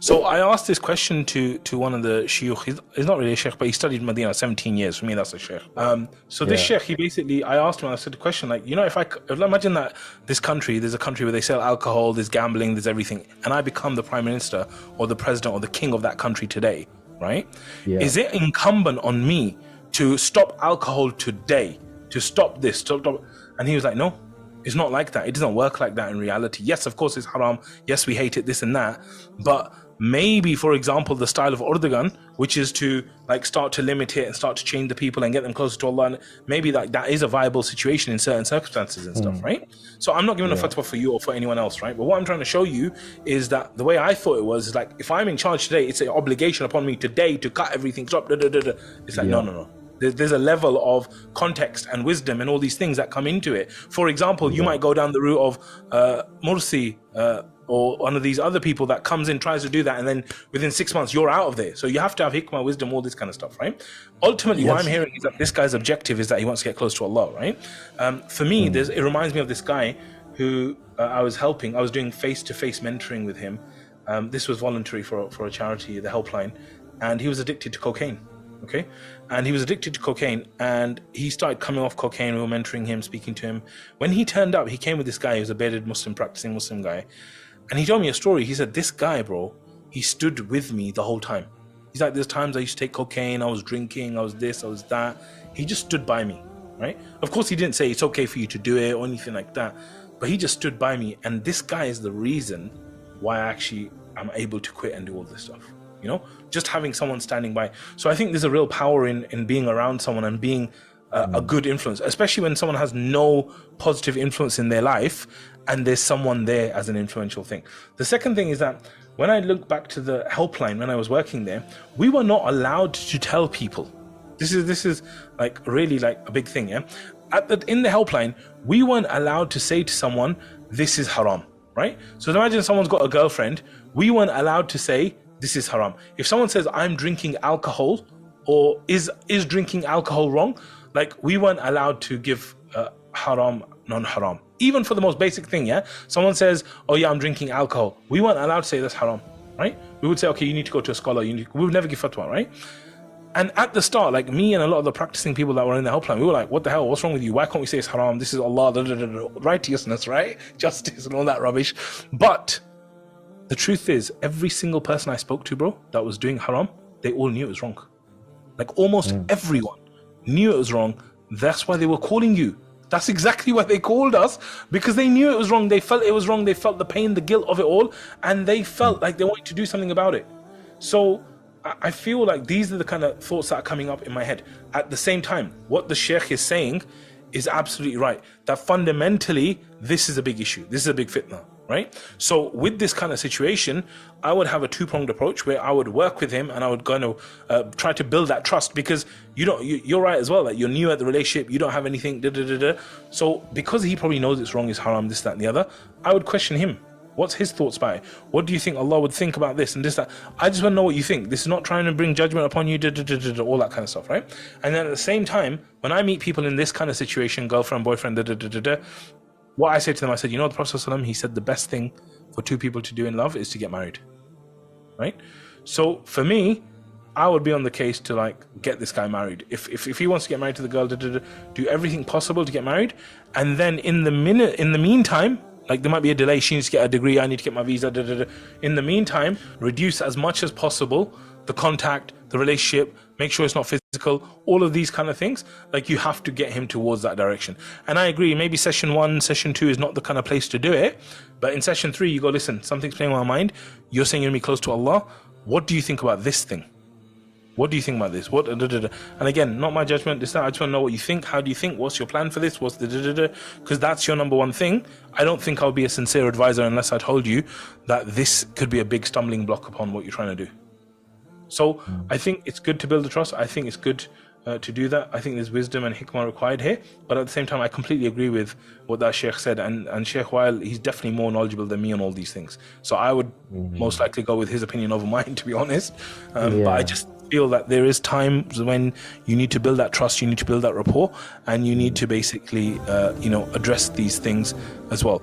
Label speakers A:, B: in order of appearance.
A: So I asked this question to one of the shuyukh. He's not really a sheikh, but he studied Medina 17 years. For me, that's a sheikh. So this sheikh, I asked him, I said the question, like, if I imagine that there's a country where they sell alcohol, there's gambling, there's everything, and I become the prime minister or the president or the king of that country today, right? Yeah. Is it incumbent on me to stop alcohol today, to stop this, stop? And he was like, no. It's not like that. It doesn't work like that in reality. Yes, of course it's haram. Yes, we hate it, this and that. But maybe, for example, the style of Erdogan, which is to like start to limit it and start to change the people and get them closer to Allah, and maybe that is a viable situation in certain circumstances and stuff, right? So I'm not giving a fatwa for you or for anyone else, right? But what I'm trying to show you is that the way I thought it was like, if I'm in charge today, it's an obligation upon me today to cut everything, stop, It's like, no. There's a level of context and wisdom and all these things that come into it. For example, you might go down the route of Morsi or one of these other people that comes in, tries to do that, and then within 6 months, you're out of there. So you have to have hikmah, wisdom, all this kind of stuff, right? Ultimately, what I'm hearing is that this guy's objective is that he wants to get close to Allah, right? For me, it reminds me of this guy who I was helping. I was doing face-to-face mentoring with him. This was voluntary for a charity, the Helpline, and he was addicted to cocaine. Okay, and he was addicted to cocaine, and he started coming off cocaine. We were mentoring him, speaking to him. When he turned up, he came with this guy. He was a bearded Muslim, practicing Muslim guy, and he told me a story. He said, this guy, bro, he stood with me the whole time. He's like, there's times I used to take cocaine, I was drinking, I was this, I was that. He just stood by me, right? Of course, he didn't say it's okay for you to do it or anything like that, but he just stood by me, and this guy is the reason why I actually am able to quit and do all this stuff. Just having someone standing by. So I think there's a real power in being around someone and being a good influence, especially when someone has no positive influence in their life and there's someone there as an influential thing. The second thing is that when I look back to the Helpline, when I was working there, we were not allowed to tell people. This is like really like a big thing, yeah? In the Helpline, we weren't allowed to say to someone, this is haram, right? So imagine someone's got a girlfriend, we weren't allowed to say, this is haram. If someone says, I'm drinking alcohol, or is drinking alcohol wrong? Like, we weren't allowed to give haram, non-haram. Even for the most basic thing, yeah? Someone says, oh yeah, I'm drinking alcohol. We weren't allowed to say that's haram, right? We would say, okay, you need to go to a scholar. We would never give fatwa, right? And at the start, like me and a lot of the practicing people that were in the Helpline, we were like, what the hell? What's wrong with you? Why can't we say it's haram? This is Allah, righteousness, right? Justice and all that rubbish. But the truth is, every single person I spoke to, bro, that was doing haram, they all knew it was wrong. Like almost everyone knew it was wrong. That's why they were calling you. That's exactly why they called us, because they knew it was wrong. They felt it was wrong. They felt the pain, the guilt of it all, and they felt like they wanted to do something about it. So I feel like these are the kind of thoughts that are coming up in my head. At the same time, what the sheikh is saying is absolutely right. That fundamentally, this is a big issue. This is a big fitna. Right? So with this kind of situation, I would have a two-pronged approach where I would work with him and I would try to build that trust, because you're right as well, that you're new at the relationship, you don't have anything, So because he probably knows it's wrong, it's haram, this, that, and the other, I would question him. What's his thoughts about it? What do you think Allah would think about this and this, that? I just want to know what you think. This is not trying to bring judgment upon you, all that kind of stuff, right? And then at the same time, when I meet people in this kind of situation, girlfriend, boyfriend, what I say to them, I said, the Prophet ﷺ, he said the best thing for two people to do in love is to get married, right? So for me, I would be on the case to like get this guy married. If he wants to get married to the girl, do everything possible to get married, and then in the meantime, like there might be a delay. She needs to get a degree. I need to get my visa. In the meantime, reduce as much as possible the contact, the relationship. Make sure it's not physical. All of these kind of things. Like you have to get him towards that direction. And I agree. Maybe session 1, session 2 is not the kind of place to do it. But in session 3, you go, listen, something's playing on my mind. You're saying you're going to be close to Allah. What do you think about this thing? What do you think about this? What? And again, not my judgment. This, I just want to know what you think. How do you think? What's your plan for this? What's the? Because that's your number one thing. I don't think I'll be a sincere advisor unless I told you that this could be a big stumbling block upon what you're trying to do. So I think it's good to build a trust. I think it's good to do that. I think there's wisdom and hikmah required here. But at the same time, I completely agree with what that Sheikh said. And Sheikh Wael, he's definitely more knowledgeable than me on all these things. So I would most likely go with his opinion over mine, to be honest. But I just feel that there is times when you need to build that trust, you need to build that rapport, and you need to basically, address these things as well.